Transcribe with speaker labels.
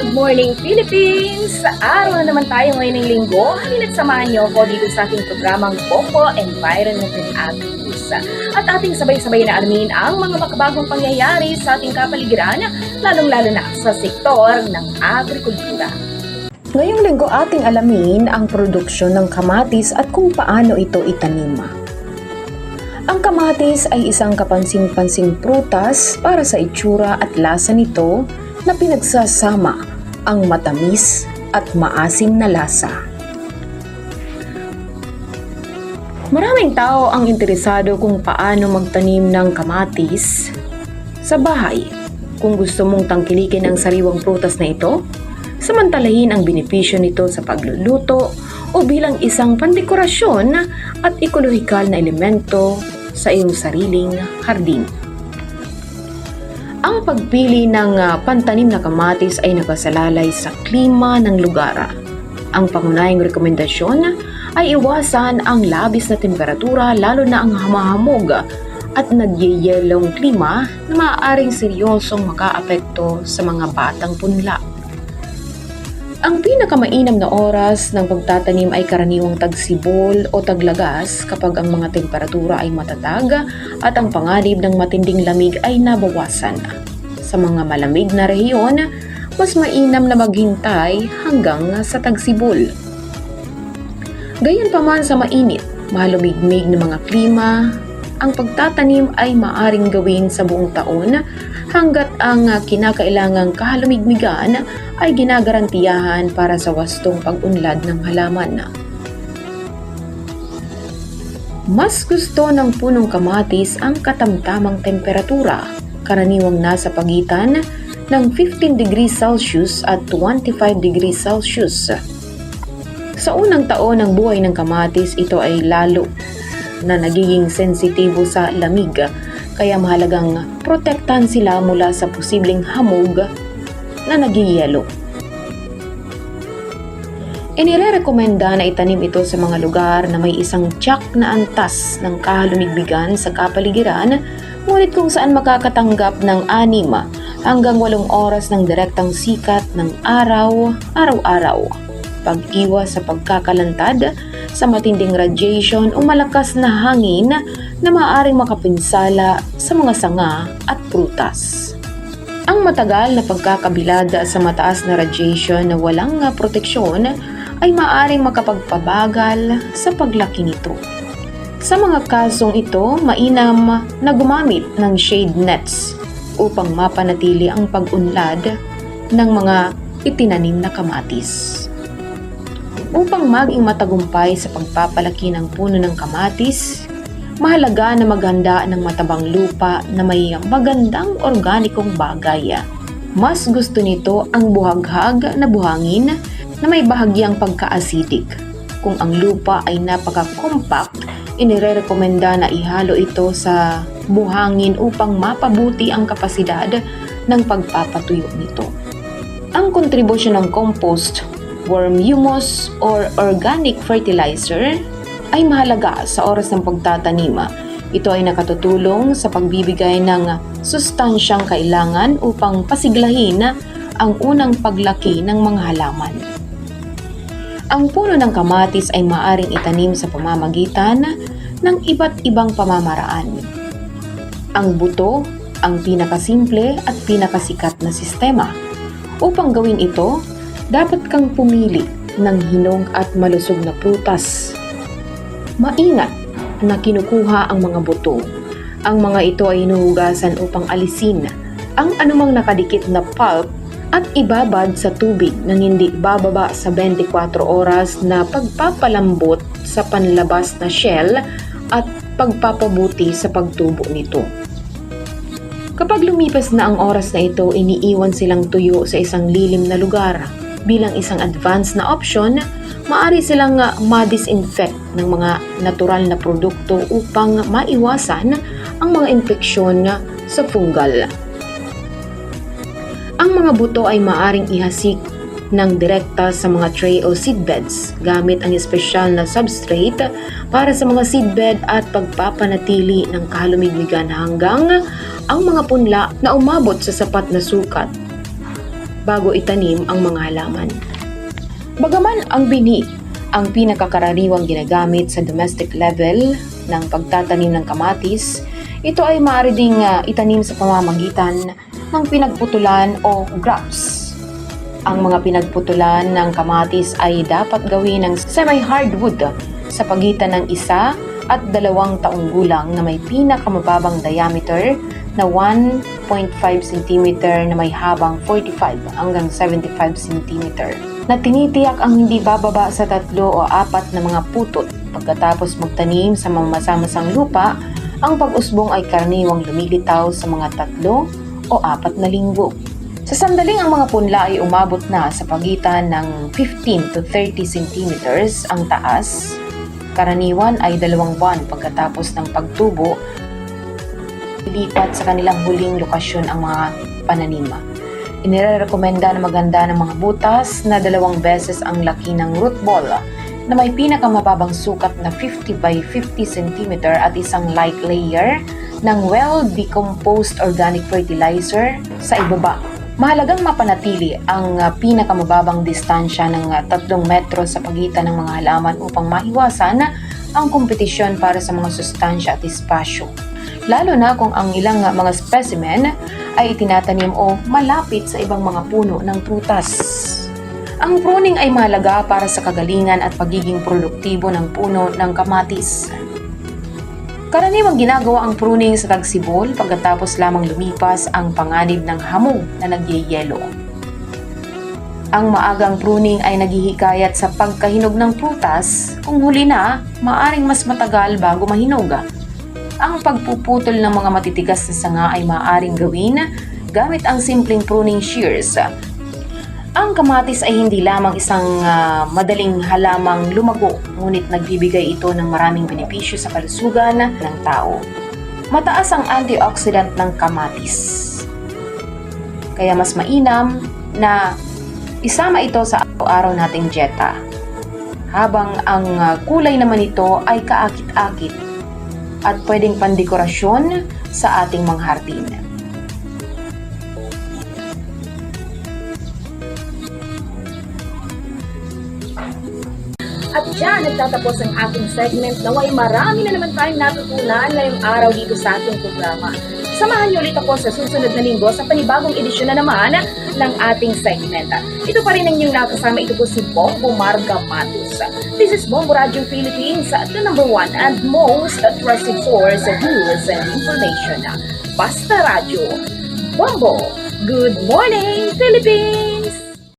Speaker 1: Good morning, Philippines! Sa araw na naman tayo ngayon ng linggo, halina't samahan niyo ako dito sa ating programang Popo Environment and Agri-News. At ating sabay-sabay na alamin ang mga makabagong pangyayari sa ating kapaligiran, lalong-lalo na sa sektor ng agrikultura. Ngayong linggo ating alamin ang produksyon ng kamatis at kung paano ito itanim. Ang kamatis ay isang kapansing-pansing prutas para sa itsura at lasa nito na pinagsasama ang matamis at maasim na lasa. Maraming tao ang interesado kung paano magtanim ng kamatis sa bahay. Kung gusto mong tangkilikin ang sariwang prutas na ito, samantalahin ang benepisyo nito sa pagluluto o bilang isang pandekorasyon at ekolohikal na elemento sa iyong sariling hardin. Ang pagpili ng pantanim na kamatis ay nakasalalay sa klima ng lugar. Ang pangunahing rekomendasyon ay iwasan ang labis na temperatura lalo na ang hamahamog at nagyeyelong klima na maaaring seryosong makaapekto sa mga batang punla. Ang pinakamainam na oras ng pagtatanim ay karaniwang tagsibol o taglagas kapag ang mga temperatura ay matatag at ang panganib ng matinding lamig ay nabawasan. Sa mga malamig na rehiyon, mas mainam na maghintay hanggang sa tagsibol. Gayunpaman sa mainit, malumigmig na mga klima, ang pagtatanim ay maaring gawin sa buong taon hanggat ang kinakailangang kahalumigmigan ay ginagarantiyahan para sa wastong pag-unlad ng halaman. Mas gusto ng punong kamatis ang katamtamang temperatura, karaniwang nasa pagitan ng 15 degrees Celsius at 25 degrees Celsius. Sa unang taon ng buhay ng kamatis, ito ay lalo na nagiging sensitibo sa lamig, kaya mahalagang protektahan sila mula sa posibleng hamog na nagyayelo. Inirerekomenda na itanim ito sa mga lugar na may isang tiyak na antas ng kahalumigbigan sa kapaligiran, ngunit kung saan makakatanggap ng 6 hanggang 8 oras ng direktang sikat ng araw, araw-araw. Pag-iwas sa pagkakalantad sa matinding radiation o malakas na hangin na maaaring makapinsala sa mga sanga at prutas. Ang matagal na pagkakabilada sa mataas na radiation na walang proteksyon ay maaaring makapagpabagal sa paglaki nito. Sa mga kasong ito, mainam na gumamit ng shade nets upang mapanatili ang pag-unlad ng mga itinanim na kamatis. Upang maging matagumpay sa pagpapalaki ng puno ng kamatis, mahalaga na maghanda ng matabang lupa na may magandang organikong bagay. Mas gusto nito ang buhaghag na buhangin na may bahagyang pagka-acidic. Kung ang lupa ay napaka-compact, inirekomenda na ihalo ito sa buhangin upang mapabuti ang kapasidad ng pagpapatuyo nito. Ang kontribusyon ng compost, worm humus or organic fertilizer ay mahalaga sa oras ng pagtatanim. Ito ay nakatutulong sa pagbibigay ng sustansyang kailangan upang pasiglahin ang unang paglaki ng mga halaman. Ang puno ng kamatis ay maaaring itanim sa pamamagitan ng iba't ibang pamamaraan. Ang buto ang pinakasimple at pinakasikat na sistema. Upang gawin ito, dapat kang pumili ng hinog at malusog na prutas. Maingat na kinukuha ang mga buto. Ang mga ito ay hinuhugasan upang alisin ang anumang nakadikit na pulp at ibabad sa tubig nang hindi bababa sa 24 oras na pagpapalambot sa panlabas na shell at pagpapabuti sa pagtubo nito. Kapag lumipas na ang oras na ito, iniiwan silang tuyo sa isang lilim na lugar. Bilang isang advanced na option, maaari silang ma-disinfect ng mga natural na produkto upang maiwasan ang mga infeksyon sa fungal. Ang mga buto ay maaaring ihasik ng direkta sa mga tray o seedbeds gamit ang espesyal na substrate para sa mga seedbed at pagpapanatili ng kahalumigmigan hanggang ang mga punla na umabot sa sapat na sukat bago itanim ang mga halaman. Bagaman ang bini ang pinakakaraniwang ginagamit sa domestic level ng pagtatanim ng kamatis, ito ay maaari ding itanim sa pamamagitan ng pinagputulan o grafts. Ang mga pinagputulan ng kamatis ay dapat gawin ng semi-hardwood sa pagitan ng 1 at 2 taong gulang na may pinakamababang diameter na 1.5 cm na may habang 45 hanggang 75 cm na tinitiyak ang hindi bababa sa 3 o 4 na mga putot. Pagkatapos magtanim sa mamasa-masang lupa, ang pag-usbong ay karaniwang lumilitaw sa mga 3 o 4 na linggo. Sa sandaling ang mga punla ay umabot na sa pagitan ng 15 to 30 cm ang taas, karaniwan ay 2 buwan pagkatapos ng pagtubo, ilipat sa kanilang huling lokasyon ang mga pananima. Inirekomenda na maganda ng mga butas na 2 beses ang laki ng root ball na may pinakamababang sukat na 50 by 50 cm at isang light layer ng well-decomposed organic fertilizer sa ibaba. Mahalagang mapanatili ang pinakamababang distansya ng 3 metro sa pagitan ng mga halaman upang maiwasan ang kompetisyon para sa mga sustansya at espasyo, lalo na kung ang ilang mga specimen ay itinatanim o malapit sa ibang mga puno ng prutas. Ang pruning ay mahalaga para sa kagalingan at pagiging produktibo ng puno ng kamatis. Karaniwang ginagawa ang pruning sa tagsibol pagkatapos lamang lumipas ang panganib ng hamog na nagyeyelo. Ang maagang pruning ay naghihikayat sa pagkahinog ng prutas, kung huli na, maaring mas matagal bago mahinog. Ang pagpuputol ng mga matitigas na sanga ay maaaring gawin gamit ang simpleng pruning shears. Ang kamatis ay hindi lamang isang madaling halamang lumago, ngunit nagbibigay ito ng maraming benepisyo sa kalusugan ng tao. Mataas ang antioxidant ng kamatis, kaya mas mainam na isama ito sa araw-araw nating dieta. Habang ang kulay naman ito ay kaakit-akit at pwedeng pandekorasyon sa ating mga hardin.
Speaker 2: At dyan nagtatapos ang ating segment. Naway marami na naman tayong natutunan ngayong araw dito sa ating programa. Samahan niyo ulit ako sa susunod na linggo sa panibagong edisyon na naman ng ating segment. Ito pa rin ang inyong nakasama. Ito po si Bombo Marga Matus. This is Bombo Radio Philippines, the number 1 and most trusted source of news and information. Basta Radio. Bombo, good morning Philippines!